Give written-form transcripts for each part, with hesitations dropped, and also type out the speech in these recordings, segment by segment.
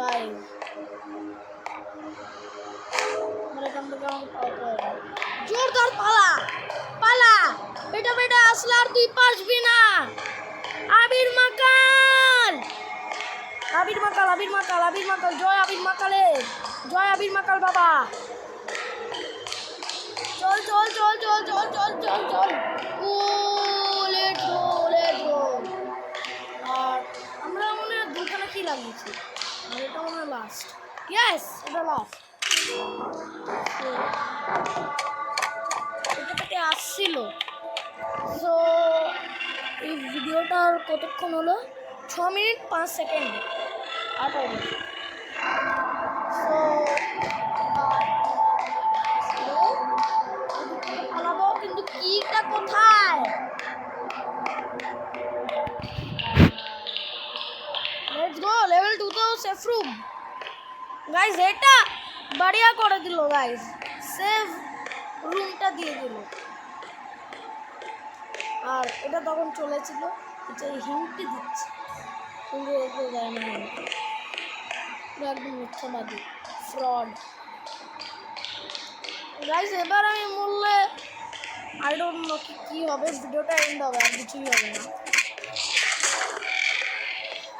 guys মানে এখান থেকে আমাকে পালাতে হবে জোরদার পালা পালা বেটা বেটা আসলে আর তুই পারবি না আবির মাকাল আবির মাকাল আবির মাকাল আবির মাকাল জয় আবির মাকালে জয় আবির মাকাল বাবা চল চল চল চল চল চল চল চল ও লেটস গো আর আমরা মনে হয় দুখানা কি লাগিয়েছি আর এটা মনে হয় লাস্ট ইয়েস এটা লাস্ট এটাতে আসছিল সো এই ভিডিওটার কতক্ষণ হলো 6 মিনিট 5 সেকেন্ড আর পাবো সো পালাবো কিন্তু কিটা কোথায় লেটস গো লেভেল 2 তো সেফ রুম গাইস এটা बढ़िया করে দিল গাইস সেফ রুমটা দিয়ে দিল আর এটা তখন চলেছিল এটা হিন্টটি দিচ্ছে কিন্তু এতে যায় না একদম মিথ্যাবাদী ফ্রড গাইস এবার আমি বললে আই ডোন্ট নো কি হবে ভিডিওটা এন্ড হবে আর কিছুই হবে না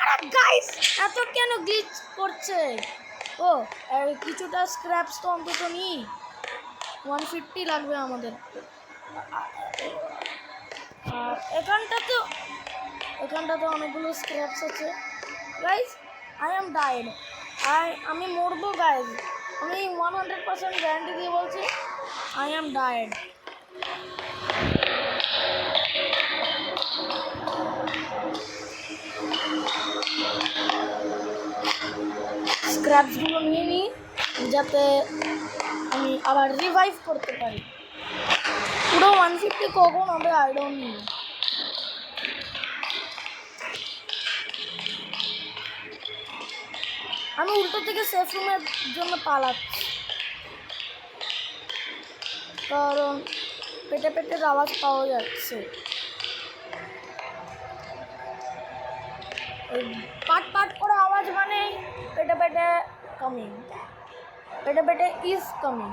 আরে গাইস এত কেন গ্লিচ করছে ও কিছুটা স্ক্র্যাপস তো অন্তত নি 150 লাগবে আমাদের আর এখানটাতে অনেকগুলো স্ক্র্যাপস আছে গাইস আই এম ডাইড আমি মরবো গাইস আমি 100% গ্যারান্টি দিয়ে বলছি আই এম ডাইড স্ক্র্যাপসগুলো নিয়ে নিই যাতে আমি আবার রিভাইভ করতে পারি পুরো 150 কখন হবে আই ডোন্ট নো আমি উল্টো থেকে সেফ রুমের জন্য পালাচ্ছি কারণ পেটে পেটের আওয়াজ পাওয়া যাচ্ছে পাট পাট করে আওয়াজ মানে পেটে পেটে কামিং পেটে পেটে ইজ কামিং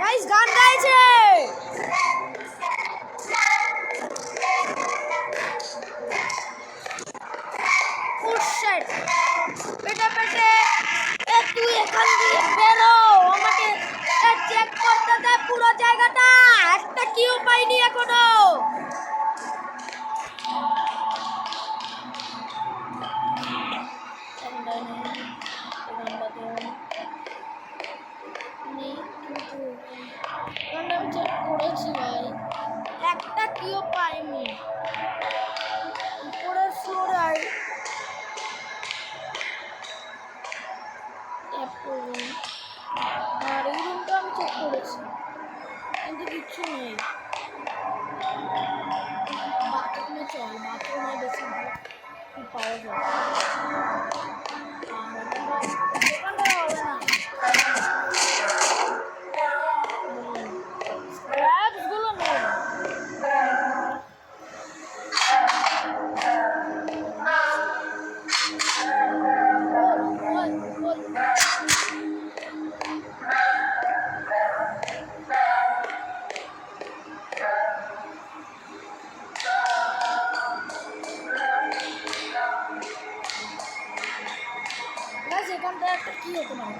গাইস গান গাইছে পুশট পেটে পেটে তুই এখান দিয়ে বেরো আমাকে চেক করতে দে পুরো জায়গাটা একটা কিও পাইনি এখনো আমি চেক করেছি ভাই একটা কিও পাইনি উপরের ফ্লোরে আর এই রুমটা আমি চেক করেছি কিন্তু কিচ্ছু নেই বাথরুমে চল বাথরুমে বেশি পাওয়া যায় এখানটা হবে না স্ক্র্যাপসগুলো নেই এখানটা একটা কি হতে পারে